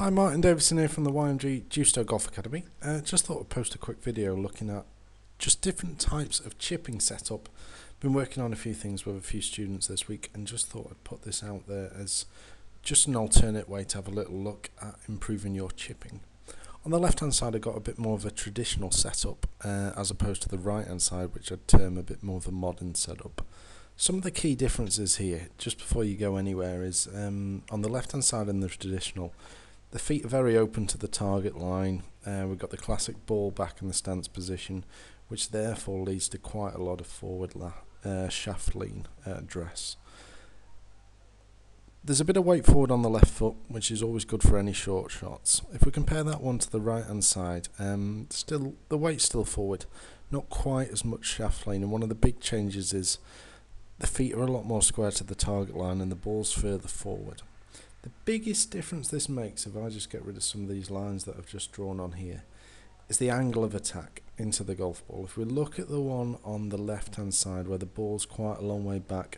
Hi, Martin Davison here from the YMG Justo Golf Academy. Just thought I'd post a quick video looking at just different types of chipping setup. Been working on a few things with a few students this week and just thought I'd put this out there as just an alternate way to have a little look at improving your chipping. On the left hand side I've got a bit more of a traditional setup as opposed to the right hand side, which I'd term a bit more of a modern setup. Some of the key differences here, just before you go anywhere, is on the left hand side in the traditional, the feet are very open to the target line. We've got the classic ball back in the stance position, which therefore leads to quite a lot of forward shaft lean address. There's a bit of weight forward on the left foot, which is always good for any short shots. If we compare that one to the right hand side, still the weight's still forward, not quite as much shaft lean, and one of the big changes is the feet are a lot more square to the target line and the ball's further forward. The biggest difference this makes, if I just get rid of some of these lines that I've just drawn on here, is the angle of attack into the golf ball. If we look at the one on the left hand side where the ball's quite a long way back,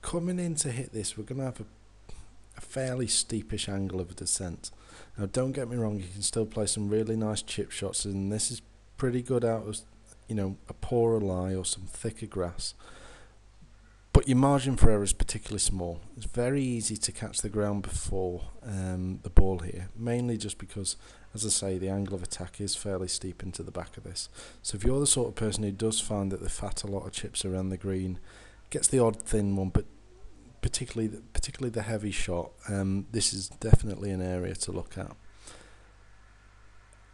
coming in to hit this, we're going to have a fairly steepish angle of descent. Now don't get me wrong, you can still play some really nice chip shots, and this is pretty good out of a poorer lie or some thicker grass. But your margin for error is particularly small. It's very easy to catch the ground before the ball here, mainly just because, as I say, the angle of attack is fairly steep into the back of this. So if you're the sort of person who does find that they fat a lot of chips around the green, gets the odd thin one, but particularly the heavy shot, this is definitely an area to look at.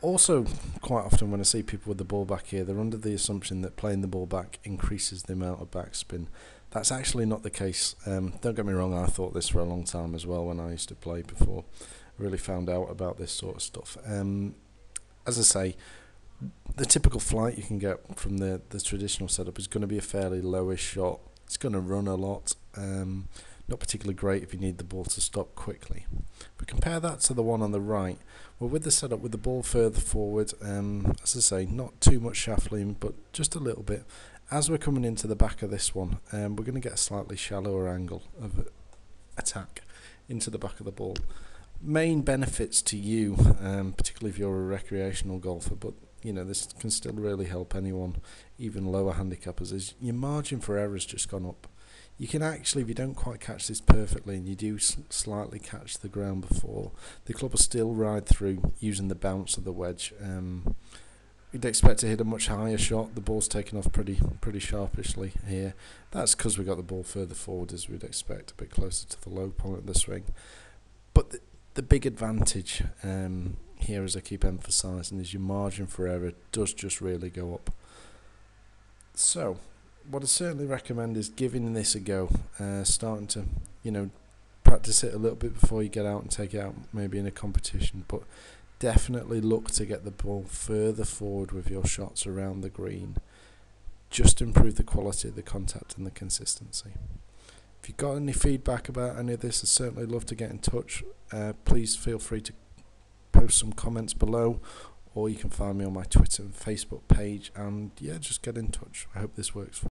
Also, quite often when I see people with the ball back here, they're under the assumption that playing the ball back increases the amount of backspin. That's actually not the case. Don't get me wrong, I thought this for a long time as well when I used to play before I really found out about this sort of stuff. As I say, the typical flight you can get from the traditional setup is going to be a fairly lowish shot. It's going to run a lot. Not particularly great if you need the ball to stop quickly. But compare that to the one on the right. Well, with the setup, with the ball further forward, as I say, not too much shaft lean, but just a little bit. As we're coming into the back of this one, we're going to get a slightly shallower angle of attack into the back of the ball. Main benefits to you, particularly if you're a recreational golfer, but this can still really help anyone, even lower handicappers, is your margin for error has just gone up. You can actually, if you don't quite catch this perfectly and you do slightly catch the ground before, the club will still ride through using the bounce of the wedge. You'd expect to hit a much higher shot. The ball's taken off pretty sharpishly here. That's because we got the ball further forward as we'd expect, a bit closer to the low point of the swing. But the big advantage here, as I keep emphasising, is your margin for error does just really go up. So what I certainly recommend is giving this a go, starting to practice it a little bit before you get out and take it out maybe in a competition, but definitely look to get the ball further forward with your shots around the green. Just improve the quality of the contact and the consistency. If you've got any feedback about any of this, I'd certainly love to get in touch. Please feel free to post some comments below, or you can find me on my Twitter and Facebook page, and yeah, just get in touch. I hope this works for you.